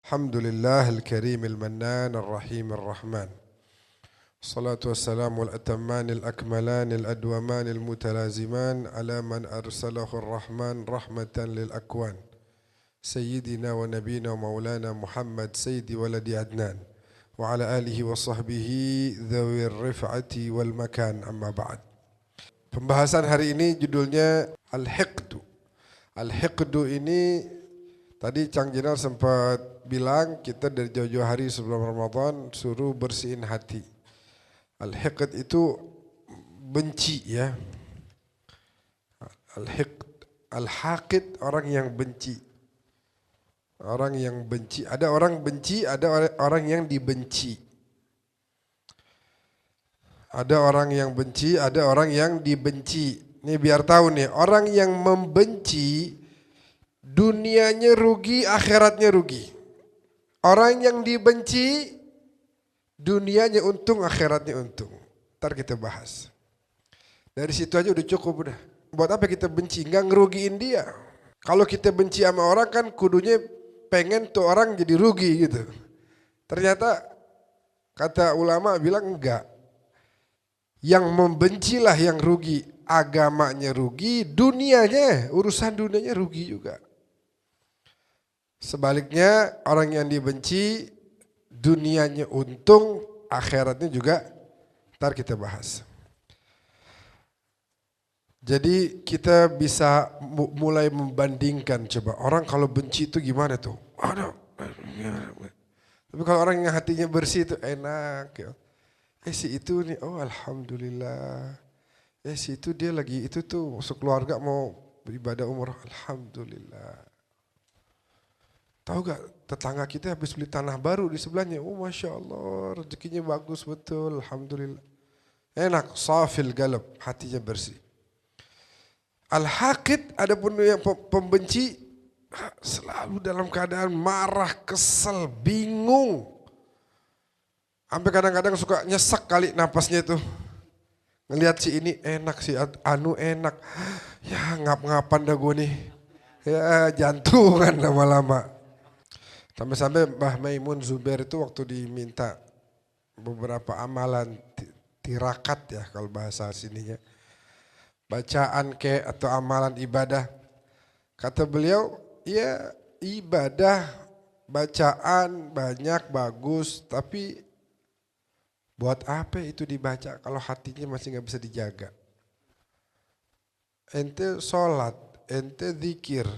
الحمد لله الكريم المنان الرحيم الرحمن الصلاة والسلام الأتمان الأكملان الأدومان المتلازمان على من أرسله الرحمن رحمة للأكوان سيدنا ونبينا ومولانا محمد سيد ولد عدنان وعلى آله وصحبه ذوي الرفعة والمكان أما بعد. Pembahasan hari ini judulnya Al-Hiqdu. Al-Hiqdu ini tadi Cang Jenal sempat bilang kita dari jauh-jauh hari sebelum Ramadan suruh bersihin hati. Al-Hiqd itu benci ya. Al-Hiqd, Al-Haqid orang yang benci. Orang yang benci, ada orang benci, ada orang yang dibenci. Ada orang yang benci, ada orang yang dibenci. Ini biar tahu nih, orang yang membenci dunianya rugi, akhiratnya rugi. Orang yang dibenci dunianya untung, akhiratnya untung. Ntar kita bahas. Dari situ aja udah cukup udah. Buat apa kita benci? Nggak ngerugiin dia. Kalau kita benci sama orang kan kudunya pengen tuh orang jadi rugi gitu. Ternyata kata ulama bilang enggak. Yang membencilah yang rugi, agamanya rugi, dunianya, urusan dunianya rugi juga. Sebaliknya orang yang dibenci, dunianya untung, akhiratnya juga, ntar kita bahas. Jadi kita bisa mulai membandingkan coba, orang kalau benci itu gimana tuh? Tapi kalau orang yang hatinya bersih itu enak ya. Si itu nih, oh alhamdulillah. Si itu dia lagi itu tuh sekeluarga mau beribadah umrah, alhamdulillah. Tahu gak tetangga kita habis beli tanah baru di sebelahnya, oh masya Allah rezekinya bagus betul, alhamdulillah. Enak, safil galab, hatinya bersih. Al-Haqid adapun yang pembenci selalu dalam keadaan marah, kesel, bingung. Sampai kadang-kadang suka nyesek kali napasnya tuh. Ngelihat si ini enak, si anu enak. Ya ngap-ngapan dah gue nih. Ya jantungan lama-lama. Sampai-sampai Mbah Maimun Zubair itu waktu diminta beberapa amalan tirakat ya kalau bahasa sininya. Bacaan atau amalan ibadah. Kata beliau, ya ibadah, bacaan banyak, bagus, tapi buat apa itu dibaca kalau hatinya masih gak bisa dijaga? Ente sholat, ente zikir,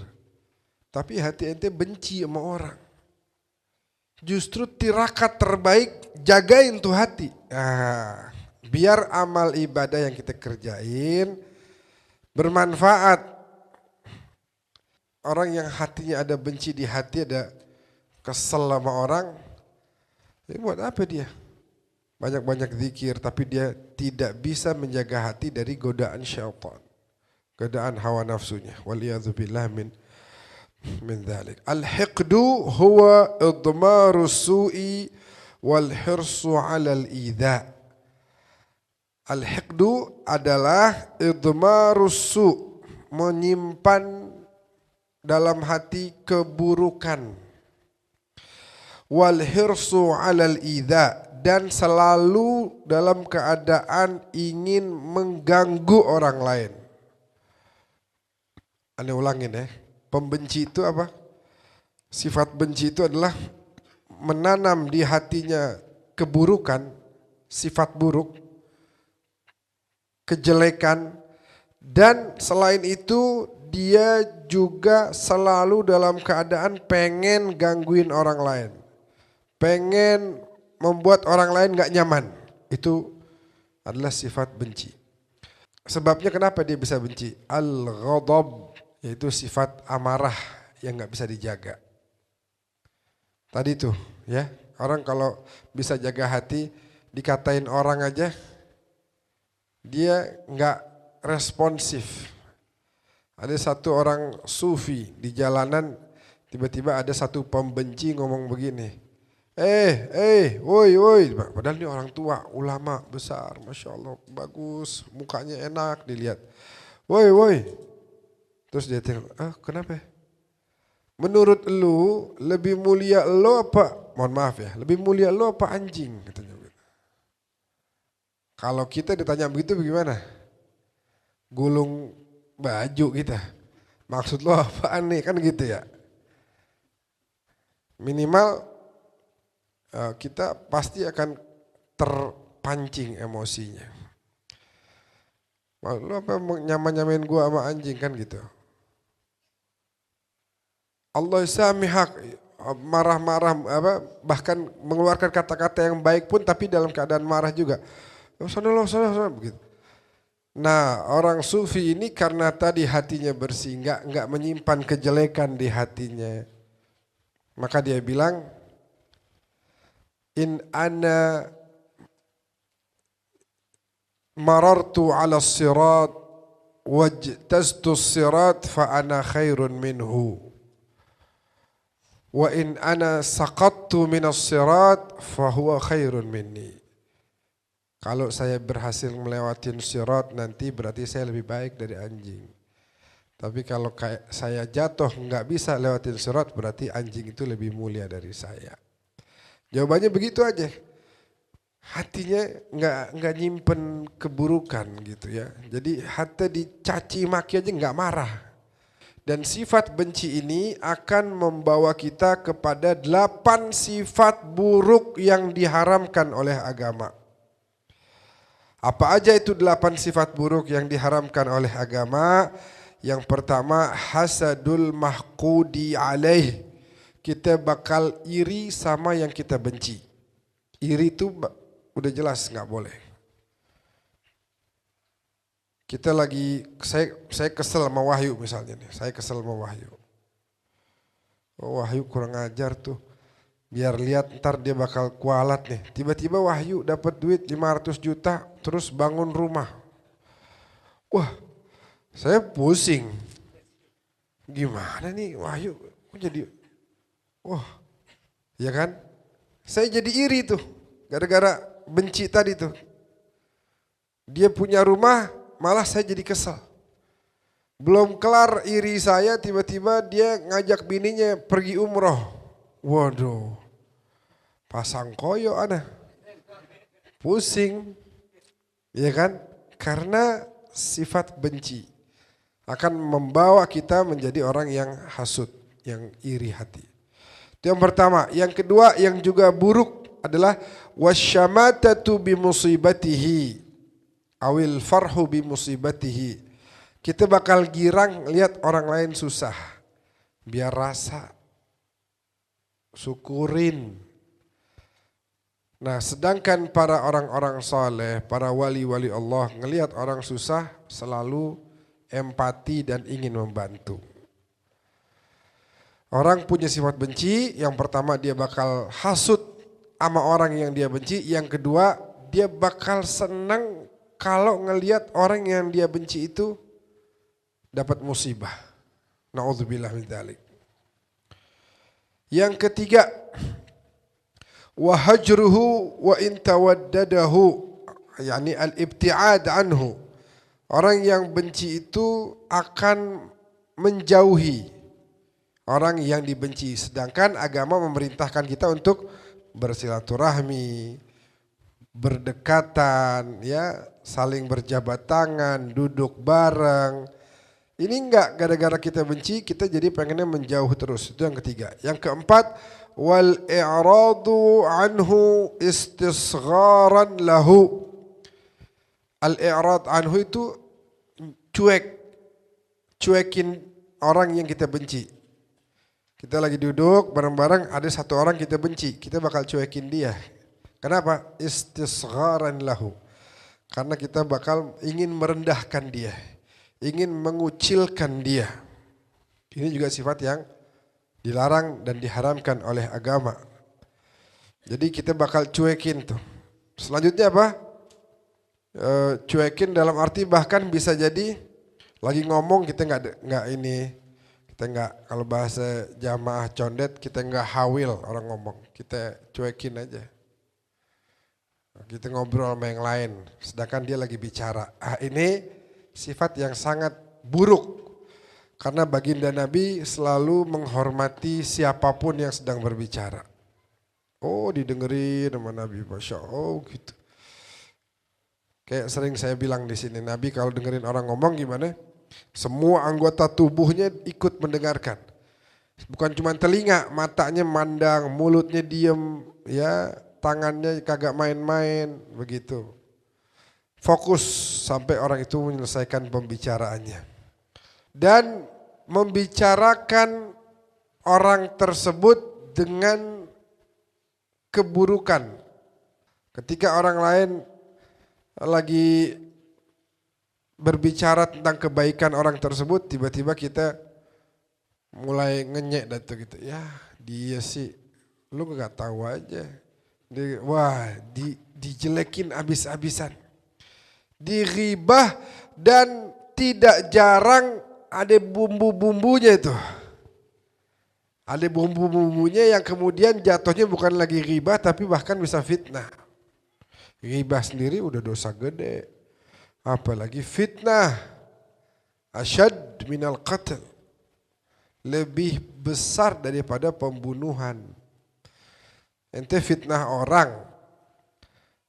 tapi hati ente benci sama orang. Justru tirakat terbaik, jagain tuh hati. Nah, biar amal ibadah yang kita kerjain bermanfaat. Orang yang hatinya ada benci di hati, ada kesel sama orang, ya buat apa dia? Banyak-banyak zikir tapi dia tidak bisa menjaga hati dari godaan syaitan. Godaan hawa nafsunya. Waliyadzubillah min dzalik. Al-hiqdu huwa idmaru su'i wal hirsu 'ala al-idza. Al-hiqdu adalah idmaru su', menyimpan dalam hati keburukan. Wal hirsu 'ala al-idza, dan selalu dalam keadaan ingin mengganggu orang lain. Anda ulangin ya, pembenci itu apa? Sifat benci itu adalah menanam di hatinya keburukan, sifat buruk, kejelekan, dan selain itu dia juga selalu dalam keadaan pengen gangguin orang lain. Pengen membuat orang lain gak nyaman. Itu adalah sifat benci. Sebabnya kenapa dia bisa benci? Al-ghadab, yaitu sifat amarah yang gak bisa dijaga. Tadi tuh ya, orang kalau bisa jaga hati, dikatain orang aja, dia gak responsif. Ada satu orang sufi di jalanan, tiba-tiba ada satu pembenci ngomong begini. Woi. Padahal ini orang tua, ulama besar, masya Allah, bagus, mukanya enak dilihat. Woi. Terus dia tanya, kenapa? menurut lu lebih mulia lo apa? Mohon maaf ya, lebih mulia lo apa anjing? Katanya. Kalau kita ditanya begitu bagaimana? Gulung baju kita. Maksud lo apaan nih? Kan gitu ya. Minimal kita pasti akan terpancing emosinya. Lo apa nyamain gua sama anjing kan gitu. Allah samihak, marah-marah bahkan mengeluarkan kata-kata yang baik pun tapi dalam keadaan marah juga. Sana begitu. Nah, orang sufi ini karena tadi hatinya bersih, enggak menyimpan kejelekan di hatinya. Maka dia bilang, in ana marartu ala sirat wajtaztu sirat fa ana khairun minhu. Wa in ana saqattu minas sirat fa huwa khairun minni. Kalau saya berhasil melewati sirat nanti berarti saya lebih baik dari anjing. Tapi kalau saya jatuh nggak bisa lewatin sirat berarti anjing itu lebih mulia dari saya. Jawabannya begitu aja. Hatinya nggak nyimpen keburukan gitu ya. Jadi hati dicaci maki aja nggak marah. Dan sifat benci ini akan membawa kita kepada 8 sifat buruk yang diharamkan oleh agama. Apa aja itu 8 sifat buruk yang diharamkan oleh agama? Yang pertama, hasadul mahqudi alaih. Kita bakal iri sama yang kita benci. Iri itu udah jelas nggak boleh. Kita lagi, saya kesel sama Wahyu misalnya nih. Saya kesel sama Wahyu. Oh, Wahyu kurang ajar tuh. Biar lihat ntar dia bakal kualat nih. Tiba-tiba Wahyu dapat duit 500 juta terus bangun rumah. Wah, saya pusing. Gimana nih Wahyu? Kok jadi, wah, ya kan? Saya jadi iri tuh. Gara-gara benci tadi tuh. Dia punya rumah, malah saya jadi kesal. Belum kelar iri saya, tiba-tiba dia ngajak bininya pergi umroh. Waduh, pasang koyo ada, pusing, ya kan? Karena sifat benci akan membawa kita menjadi orang yang hasud, yang iri hati. Itu yang pertama. Yang kedua yang juga buruk adalah wasyamatatu bimusibatihi awil farhu bimusibatihi. Kita bakal girang lihat orang lain susah, biar rasa. Syukurin. Nah, sedangkan para orang-orang saleh, para wali-wali Allah ngelihat orang susah selalu empati dan ingin membantu. Orang punya sifat benci, yang pertama dia bakal hasut sama orang yang dia benci, yang kedua dia bakal senang kalau ngelihat orang yang dia benci itu dapat musibah. Na'udzubillah min dzalik. Yang ketiga, wahajruhu wa in tawaddadahu, yakni al-ibti'ad anhu. Orang yang benci itu akan menjauhi orang yang dibenci, sedangkan agama memerintahkan kita untuk bersilaturahmi, berdekatan, ya, saling berjabat tangan, duduk bareng. Ini enggak gara-gara kita benci, kita jadi pengennya menjauh terus. Itu yang ketiga. Yang keempat, wal i'radu anhu istisgharan lahu. Al-i'rad anhu itu cuekin orang yang kita benci. Kita lagi duduk bareng-bareng, ada satu orang kita benci, kita bakal cuekin dia. Kenapa? Istisgharan lahu. Karena kita bakal ingin merendahkan dia, ingin mengucilkan dia. Ini juga sifat yang dilarang dan diharamkan oleh agama. Jadi kita bakal cuekin tuh. Selanjutnya apa? Cuekin dalam arti bahkan bisa jadi lagi ngomong kita nggak ini, kita nggak, kalau bahasa jamaah condet kita nggak hawil orang ngomong, kita cuekin aja. Kita ngobrol sama yang lain, sedangkan dia lagi bicara. Ini sifat yang sangat buruk. Karena baginda Nabi selalu menghormati siapapun yang sedang berbicara. Oh didengerin sama Nabi, Masya Allah gitu. Kayak sering saya bilang di sini, Nabi kalau dengerin orang ngomong gimana? Semua anggota tubuhnya ikut mendengarkan. Bukan cuma telinga, matanya mandang, mulutnya diem, ya tangannya kagak main-main, begitu. Fokus sampai orang itu menyelesaikan pembicaraannya. Dan membicarakan orang tersebut dengan keburukan. Ketika orang lain lagi berbicara tentang kebaikan orang tersebut, tiba-tiba kita mulai ngenyek datu gitu. Ya dia sih, lu gak tahu aja. Dijelekin abis-abisan. Diribah dan tidak jarang ada bumbu-bumbunya itu. Ada bumbu-bumbunya yang kemudian jatuhnya bukan lagi ribah tapi bahkan bisa fitnah. Ribah sendiri udah dosa gede. Apalagi fitnah. Asyad minal qatl. Lebih besar daripada pembunuhan. Ente fitnah orang.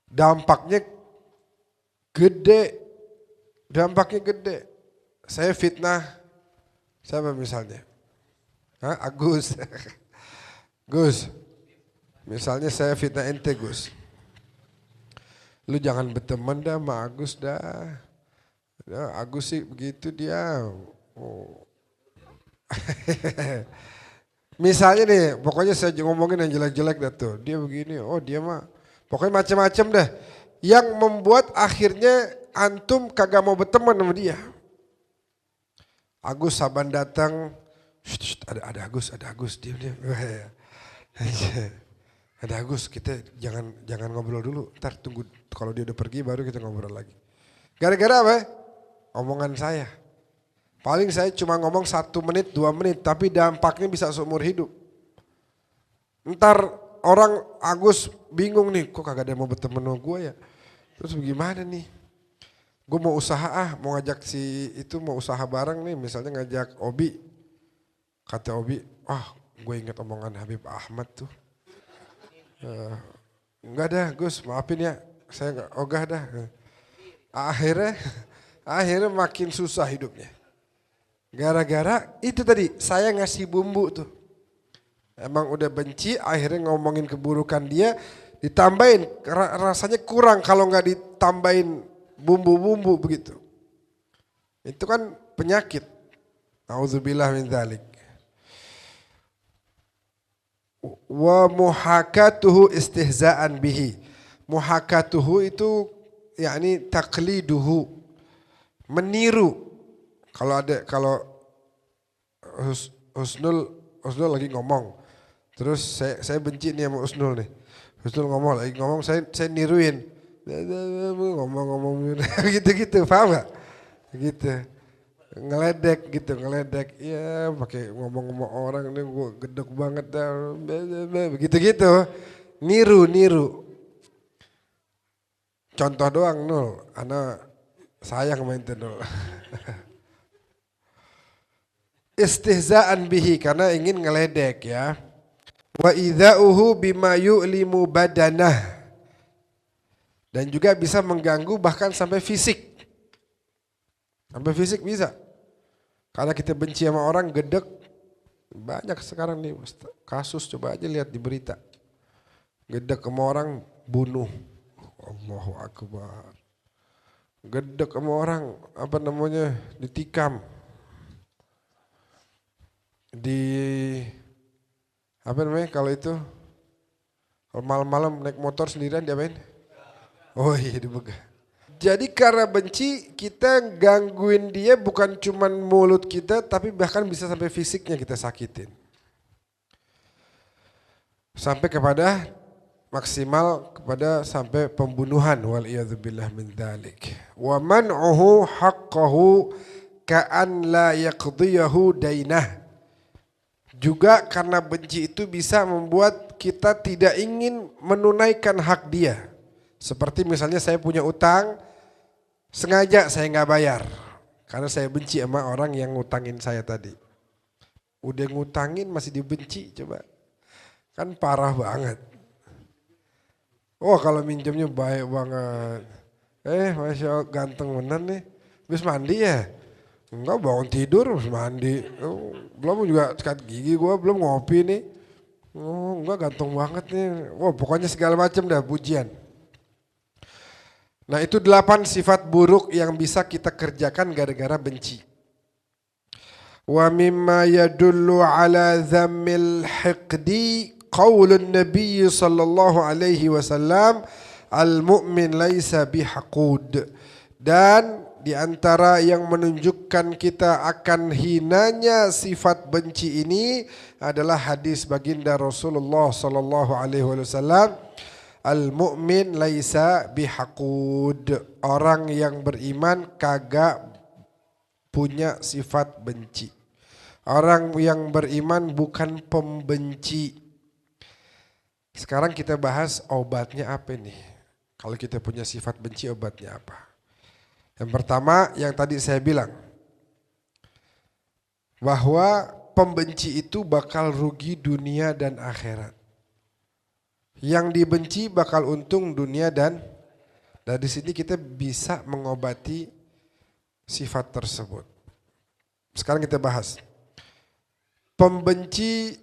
Dampaknya gede. Saya fitnah, siapa misalnya? Agus. Gus, misalnya saya fitnah ente Gus. Lu jangan berteman dah sama Agus dah. Agus sih begitu dia. Oh. Misalnya nih, pokoknya saya ngomongin yang jelek-jelek dah tuh. Dia begini, oh dia mah. Pokoknya macam-macam dah. Yang membuat akhirnya antum kagak mau berteman sama dia. Agus saban datang, ada Agus, diam. Ada Agus, kita jangan ngobrol dulu. Ntar tunggu kalau dia udah pergi baru kita ngobrol lagi. Gara-gara apa? Omongan saya. Paling saya cuma ngomong 1 menit, 2 menit, tapi dampaknya bisa seumur hidup. Ntar orang Agus bingung nih, kok kagak ada yang mau berteman sama gue ya? Terus bagaimana nih? Gue mau usaha mau ngajak mau usaha bareng nih, misalnya ngajak Obi. Kata Obi, gue ingat omongan Habib Ahmad tuh. Enggak dah Gus, maafin ya, saya enggak ogah dah. Akhirnya makin susah hidupnya. Gara-gara itu tadi, saya ngasih bumbu tuh. Emang udah benci, akhirnya ngomongin keburukan dia, ditambahin, rasanya kurang kalau nggak ditambahin bumbu-bumbu begitu. Itu kan penyakit. Auzubillah min dzalik. Wa muhakatuhu istihza'an bihi. Muhakatuhu itu yakni taqliduhu. Meniru. Kalau Husnul lagi ngomong. Terus saya benci nih sama Husnul nih. Husnul lagi ngomong saya niruin. Ngomong gitu-gitu, paham gak? Gitu, ngeledek. Ya pakai ngomong orang ini gue gedek banget dah, begitu. Niru. Contoh doang Nul, anak sayang main Nul. Istihza'an bihi, karena ingin ngeledek ya. Wa idza'uhu bima yu'limu badanah. Dan juga bisa mengganggu bahkan sampai fisik. Sampai fisik bisa. Karena kita benci sama orang, gedek. Banyak sekarang nih kasus, coba aja lihat di berita. Gedek sama orang, bunuh. Allahu Akbar. Gedek sama orang, ditikam. Kalau itu, kalau malam-malam naik motor sendirian diapain? Oh iya dibegal. Jadi karena benci kita gangguin dia bukan cuma mulut kita tapi bahkan bisa sampai fisiknya kita sakitin. Sampai kepada maksimal kepada sampai pembunuhan wal'iyadzubillah min dzalik. Wa man'uhu haqqahu ka'an la yaqdiyahu dainah. Juga karena benci itu bisa membuat kita tidak ingin menunaikan hak dia. Seperti misalnya saya punya utang, sengaja saya nggak bayar. Karena saya benci sama orang yang ngutangin saya tadi. Udah ngutangin masih dibenci coba. Kan parah banget. Oh kalau minjemnya baik banget. Masya Allah ganteng bener nih. Habis mandi ya? Enggak, bangun tidur habis mandi. Oh, belum juga sikat gigi gue, belum ngopi nih. Oh enggak, ganteng banget nih. Wah pokoknya segala macam dah pujian. Nah itu 8 sifat buruk yang bisa kita kerjakan gara-gara benci. Wa mimma yadullu ala dhammil hiqdi qaulun Nabi sallallahu alaihi wasallam al-mu'min laisa bihaqud. Dan di antara yang menunjukkan kita akan hinanya sifat benci ini adalah hadis baginda Rasulullah sallallahu alaihi wasallam, al-mu'min laisa bihaqud. Orang yang beriman kagak punya sifat benci. Orang yang beriman bukan pembenci. Sekarang kita bahas obatnya apa nih? Kalau kita punya sifat benci, obatnya apa? Yang pertama yang tadi saya bilang, bahwa pembenci itu bakal rugi dunia dan akhirat. Yang dibenci bakal untung dunia dan dari sini kita bisa mengobati sifat tersebut. Sekarang kita bahas. Pembenci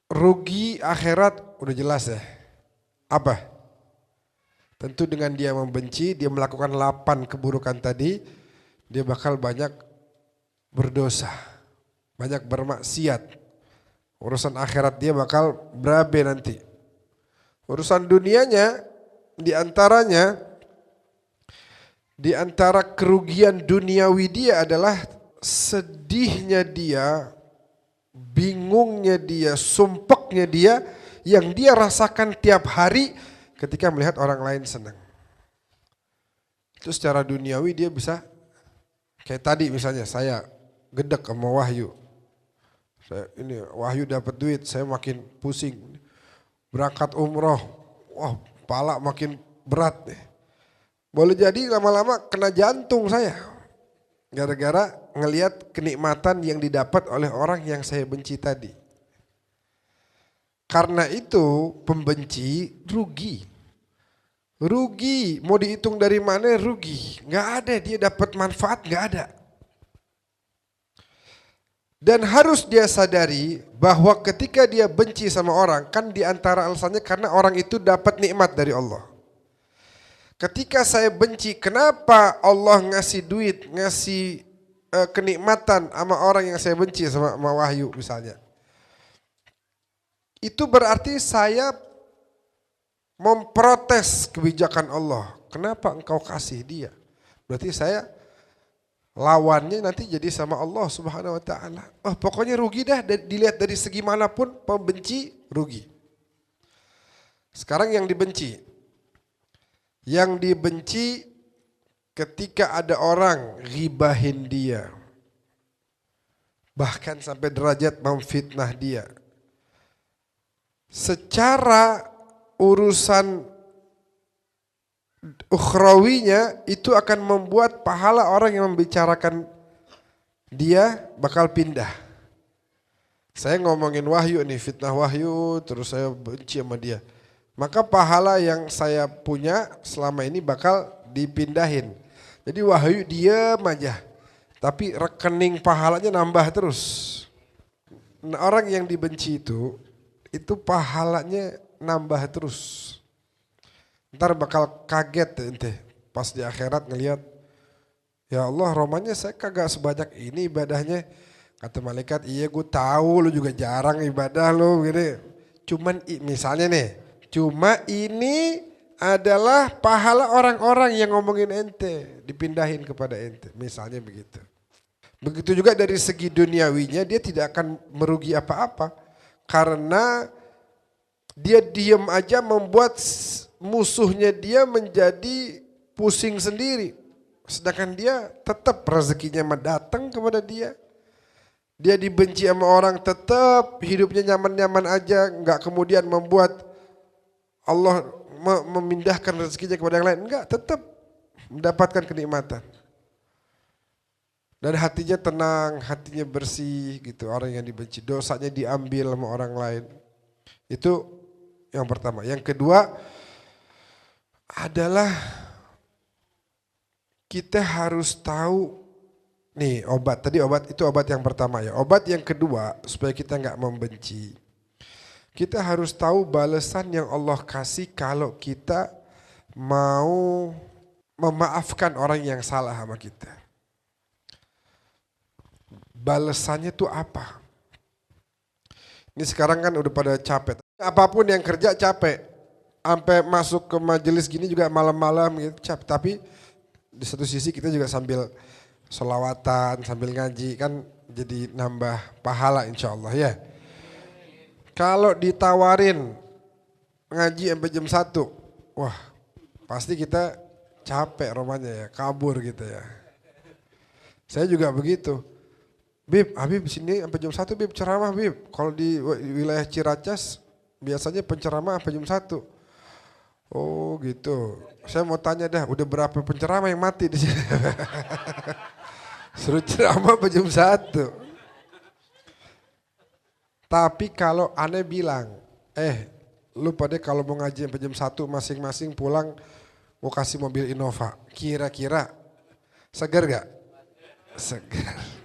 rugi akhirat udah jelas ya. Apa? Tentu dengan dia membenci, dia melakukan 8 keburukan tadi, dia bakal banyak berdosa, banyak bermaksiat. Urusan akhirat dia bakal berabe nanti. Urusan dunianya, di antara kerugian duniawi dia adalah sedihnya dia, bingungnya dia, sumpeknya dia, yang dia rasakan tiap hari ketika melihat orang lain senang. Itu secara duniawi dia bisa, kayak tadi misalnya saya gedek sama Wahyu. Wahyu dapat duit, saya makin pusing. Berangkat umroh, wah pala makin berat nih. Boleh jadi lama-lama kena jantung saya. Gara-gara ngelihat kenikmatan yang didapat oleh orang yang saya benci tadi. Karena itu pembenci rugi. Rugi, mau dihitung dari mana rugi. Nggak ada, dia dapat manfaat nggak ada. Dan harus dia sadari bahwa ketika dia benci sama orang, kan diantara alasannya karena orang itu dapat nikmat dari Allah. Ketika saya benci, kenapa Allah ngasih duit, ngasih kenikmatan sama orang yang saya benci sama Wahyu misalnya. Itu berarti saya memprotes kebijakan Allah. Kenapa engkau kasih dia? Berarti saya lawannya nanti jadi sama Allah Subhanahu wa taala. Oh, pokoknya rugi dah, dilihat dari segi manapun pembenci rugi. Sekarang yang dibenci. Yang dibenci ketika ada orang ghibahin dia. Bahkan sampai derajat memfitnah dia. Secara urusan ukhrawinya itu akan membuat pahala orang yang membicarakan dia bakal pindah. Saya ngomongin Wahyu nih, fitnah Wahyu, terus saya benci sama dia. Maka pahala yang saya punya selama ini bakal dipindahin. Jadi Wahyu diam aja, tapi rekening pahalanya nambah terus. Nah, orang yang dibenci itu pahalanya nambah terus. Ntar bakal kaget ente pas di akhirat ngelihat, ya Allah romanya saya kagak sebanyak ini ibadahnya. Kata malaikat, iya gue tahu lu juga jarang ibadah lu gini. Cuman misalnya nih, cuma ini adalah pahala orang-orang yang ngomongin ente, dipindahin kepada ente, misalnya begitu. Begitu juga dari segi duniawinya dia tidak akan merugi apa-apa. Karena dia diam aja membuat musuhnya dia menjadi pusing sendiri. Sedangkan dia tetap rezekinya datang kepada dia. Dia dibenci sama orang tetap hidupnya nyaman-nyaman aja. Enggak kemudian membuat Allah memindahkan rezekinya kepada yang lain. Enggak, tetap mendapatkan kenikmatan. Dan hatinya tenang, hatinya bersih gitu. Orang yang dibenci, dosanya diambil sama orang lain. Itu yang pertama. Yang kedua adalah kita harus tahu nih obat. Tadi obat itu obat yang pertama ya. Obat yang kedua supaya kita nggak membenci. Kita harus tahu balasan yang Allah kasih kalau kita mau memaafkan orang yang salah sama kita. Balasannya tuh apa? Ini sekarang kan udah pada capek. Apapun yang kerja capek. Sampai masuk ke majelis gini juga malam-malam gitu capek. Tapi di satu sisi kita juga sambil sholawatan, sambil ngaji kan jadi nambah pahala insya Allah ya. Kalau ditawarin ngaji sampai jam 1, wah pasti kita capek romanya ya, kabur gitu ya. Saya juga begitu. Bib, Habib sini sampai jam 1 Bib ceramah Bib. Kalau di wilayah Ciracas biasanya penceramah sampai jam 1. Oh gitu. Saya mau tanya dah, udah berapa penceramah yang mati di sini? Suruh ceramah sampai jam 1. Tapi kalau aneh bilang, lu pada kalau mau ngaji sampai jam 1 masing-masing pulang mau kasih mobil Innova. Kira-kira segar gak? Segar.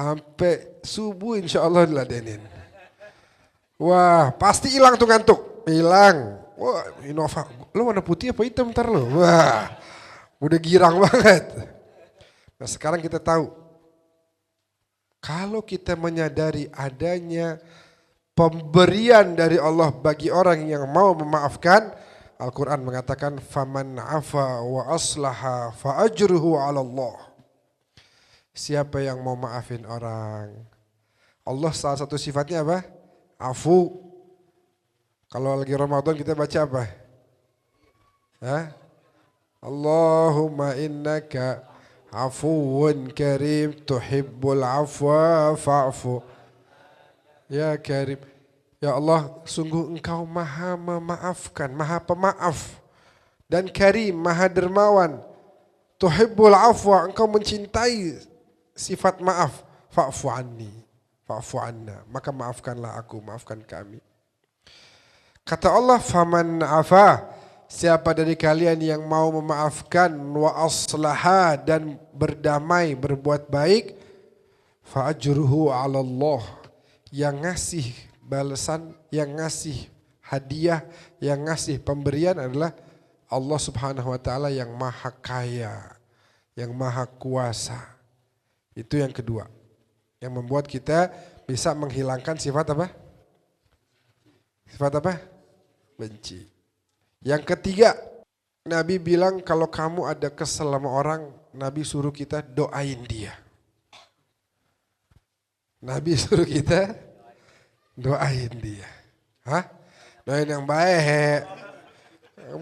Sampai subuh insya Allah diladenin. Wah pasti hilang tuh ngantuk. Hilang. Wah Innova. Lo warna putih apa hitam ntar lo? Wah udah girang banget. Nah sekarang kita tahu. Kalau kita menyadari adanya pemberian dari Allah bagi orang yang mau memaafkan. Al-Quran mengatakan faman afa wa aslaha fa ajruhu 'ala Allah. Siapa yang mau maafin orang. Allah salah satu sifatnya apa? Afu. Kalau lagi Ramadan kita baca apa? Hah? Allahumma innaka afuwun karim tuhibbul afwa fa'fu. Ya karim. Ya Allah sungguh engkau maha memaafkan, maha pemaaf. Dan karim, maha dermawan. Tuhibbul afwa, engkau mencintai sifat maaf, fa'fu anni, fa'fu anna, maka maafkanlah aku, maafkan kami. Kata Allah, faman afa, siapa dari kalian yang mau memaafkan, wa aslaha dan berdamai, berbuat baik, fa'ajruhu 'ala Allah, yang ngasih balasan, yang ngasih hadiah, yang ngasih pemberian adalah Allah Subhanahu wa taala yang maha kaya, yang maha kuasa. Itu yang kedua, yang membuat kita bisa menghilangkan sifat apa? Sifat apa? Benci. Yang ketiga, Nabi bilang kalau kamu ada kesel sama orang, Nabi suruh kita doain dia. Nabi suruh kita doain dia. Hah? Doain yang baik.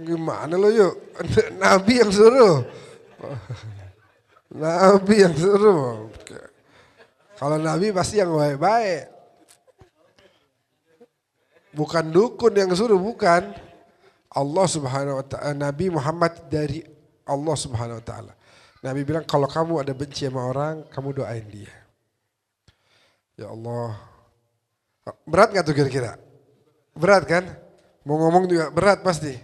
Gimana lo yuk? Nabi yang suruh. Nabi yang suruh. Kalau Nabi pasti yang baik-baik. Bukan dukun yang suruh, bukan. Allah Subhanahu wa ta'ala, Nabi Muhammad dari Allah Subhanahu wa ta'ala. Nabi bilang kalau kamu ada benci sama orang, kamu doain dia. Ya Allah. Berat gak tuh kira-kira? Berat kan? Mau ngomong juga berat pasti.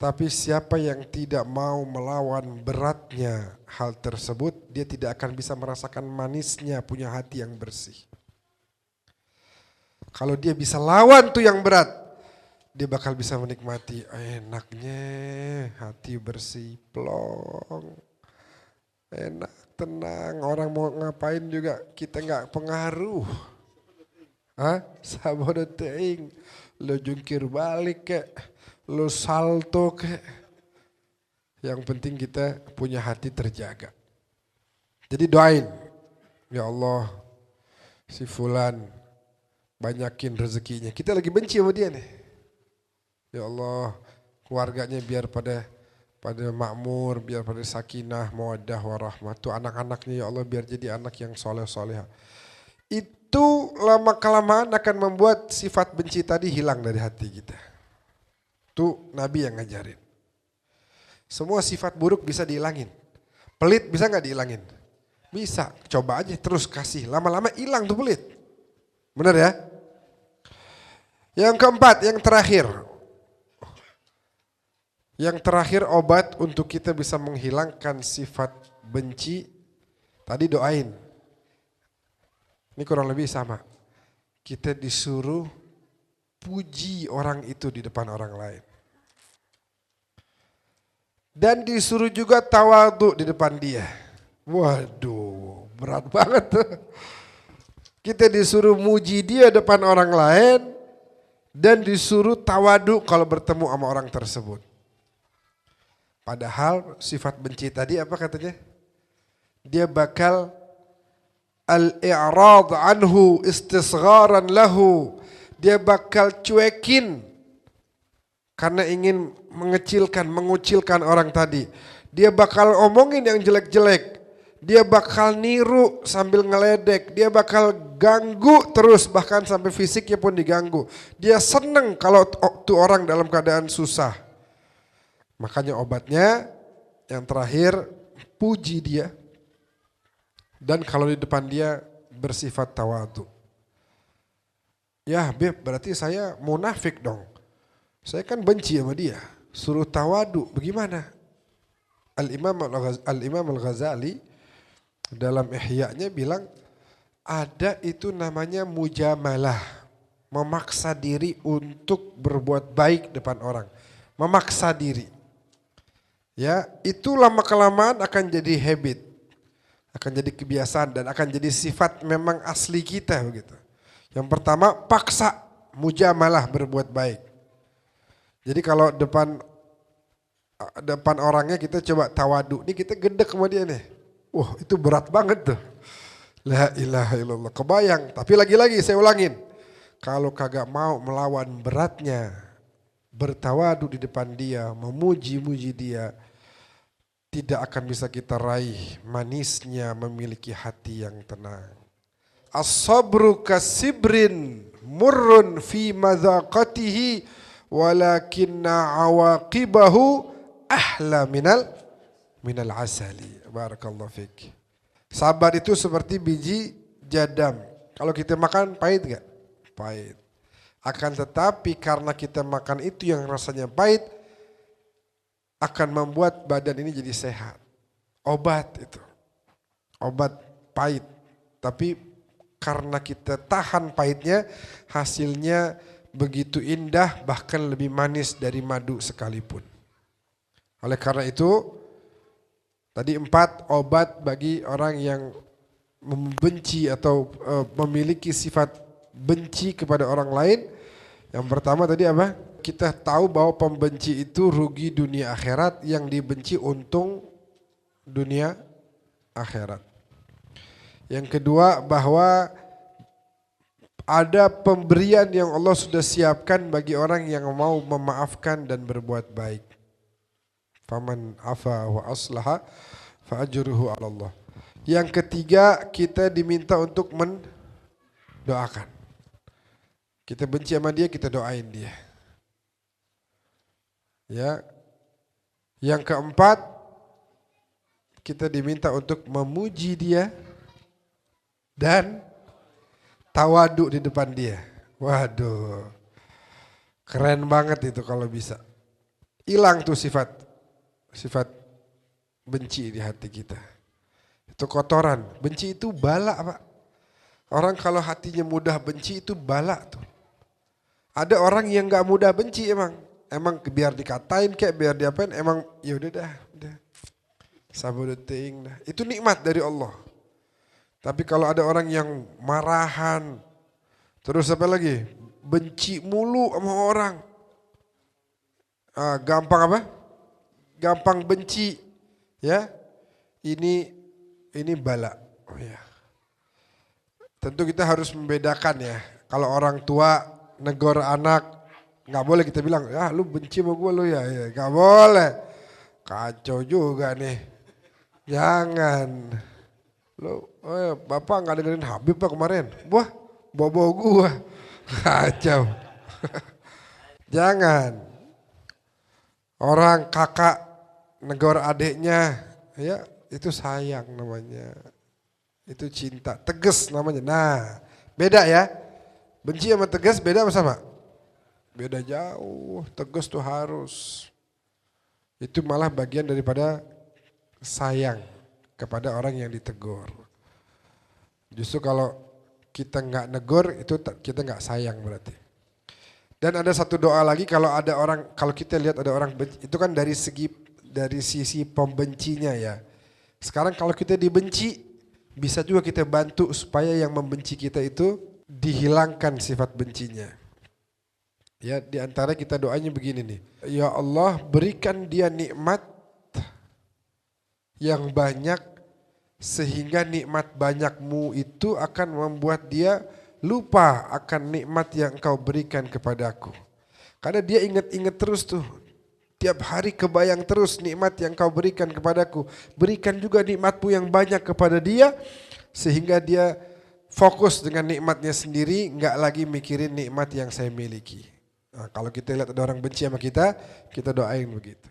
Tapi siapa yang tidak mau melawan beratnya hal tersebut, dia tidak akan bisa merasakan manisnya punya hati yang bersih. Kalau dia bisa lawan tuh yang berat, dia bakal bisa menikmati enaknya hati bersih, plong. Enak, tenang, orang mau ngapain juga kita nggak pengaruh. Hah? Sabodo teing, lo jungkir balik kek. Lo salto ke, yang penting kita punya hati terjaga. Jadi doain, ya Allah si fulan banyakin rezekinya. Kita lagi benci sama dia nih. Ya Allah keluarganya biar pada makmur, biar pada sakinah, mawaddah, warahmah. Tuh anak-anaknya ya Allah biar jadi anak yang soleh-soleh. Itu lama-kelamaan akan membuat sifat benci tadi hilang dari hati kita. Itu Nabi yang ngajarin. Semua sifat buruk bisa dihilangin. Pelit bisa nggak dihilangin? Bisa, coba aja terus kasih. Lama-lama hilang tuh pelit. Benar ya? Yang keempat, yang terakhir. Yang terakhir obat untuk kita bisa menghilangkan sifat benci. Tadi doain. Ini kurang lebih sama. Kita disuruh puji orang itu di depan orang lain. Dan disuruh juga tawadhu di depan dia. Waduh, berat banget tuh. Kita disuruh muji dia depan orang lain dan disuruh tawadhu kalau bertemu sama orang tersebut. Padahal sifat benci tadi apa katanya? Dia bakal al-i'rad anhu istisgharan lahu. Dia bakal cuekin karena ingin mengucilkan orang tadi. Dia bakal omongin yang jelek-jelek. Dia bakal niru sambil ngeledek. Dia bakal ganggu terus bahkan sampai fisiknya pun diganggu. Dia seneng kalau tuh orang dalam keadaan susah. Makanya obatnya yang terakhir puji dia. Dan kalau di depan dia bersifat tawadhu. Ya Beb, berarti saya munafik dong. Saya kan benci sama dia. Suruh tawadhu, bagaimana? Al-Imam Al-Ghazali dalam Ihya-nya bilang ada itu namanya mujamalah. Memaksa diri untuk berbuat baik depan orang. Memaksa diri. Ya, itu lama-kelamaan akan jadi habit. Akan jadi kebiasaan dan akan jadi sifat memang asli kita begitu. Yang pertama paksa mujamalah berbuat baik. Jadi kalau depan orangnya kita coba tawadhu, nih kita gedek sama dia nih. Wah itu berat banget tuh. La ilaha illallah, kebayang. Tapi lagi-lagi saya ulangin. Kalau kagak mau melawan beratnya, bertawadhu di depan dia, memuji-muji dia, tidak akan bisa kita raih manisnya memiliki hati yang tenang. As-sabru kasibrin murrun fi madzaqatihi walakinna awaqibahu ahla minal asali. Barakallahu fik. Sabar itu seperti biji jadam. Kalau kita makan pahit gak? Pahit. Akan tetapi karena kita makan itu yang rasanya pahit, akan membuat badan ini jadi sehat. Obat itu. Obat pahit. Tapi karena kita tahan pahitnya, hasilnya begitu indah, bahkan lebih manis dari madu sekalipun. Oleh karena itu, tadi 4 obat bagi orang yang membenci atau memiliki sifat benci kepada orang lain. Yang pertama tadi apa? Kita tahu bahwa pembenci itu rugi dunia akhirat, yang dibenci untung dunia akhirat. Yang kedua bahwa ada pemberian yang Allah sudah siapkan bagi orang yang mau memaafkan dan berbuat baik. Faman afa wa aslaha fa ajruhu 'ala Allah. Yang ketiga kita diminta untuk mendoakan. Kita benci sama dia, kita doain dia. Ya. Yang keempat, kita diminta untuk memuji dia dan tawadhu di depan dia. Waduh. Keren banget itu kalau bisa. Hilang tuh sifat benci di hati kita. Itu kotoran. Benci itu bala, Pak. Orang kalau hatinya mudah benci itu bala tuh. Ada orang yang gak mudah benci emang. Emang biar dikatain kayak biar diapain, emang ya udah dah. Sabar deting dah. Itu nikmat dari Allah. Tapi kalau ada orang yang marahan, terus apa lagi? Benci mulu sama orang. Gampang apa? Gampang benci. Ya. Ini bala. Oh ya. Tentu kita harus membedakan ya. Kalau orang tua negor anak, nggak boleh kita bilang, ya lu benci sama gue lu ya, nggak boleh. Kacau juga nih. Jangan. Lu, bapak nggak dengerin Habib Pak kemarin. Wah, bobo gua. Kacau. Jangan. Orang kakak negor adiknya, ya itu sayang namanya. Itu cinta, tegas namanya. Nah, beda ya. Benci sama tegas beda apa sama? Beda jauh. Tegas tuh harus. Itu malah bagian daripada sayang kepada orang yang ditegur. Justru kalau kita nggak negor itu kita nggak sayang berarti. Dan ada satu doa lagi kalau kita lihat ada orang benci, itu kan dari sisi pembencinya ya. Sekarang kalau kita dibenci, bisa juga kita bantu supaya yang membenci kita itu dihilangkan sifat bencinya. Ya, di antara kita doanya begini nih. Ya Allah, berikan dia nikmat yang banyak sehingga nikmat banyakmu itu akan membuat dia lupa akan nikmat yang engkau berikan kepadaku. Karena dia ingat-ingat terus tuh. Tiap hari kebayang terus nikmat yang kau berikan kepadaku. Berikan juga nikmatmu yang banyak kepada dia. Sehingga dia fokus dengan nikmatnya sendiri. Enggak lagi mikirin nikmat yang saya miliki. Nah, kalau kita lihat ada orang benci sama kita doain begitu.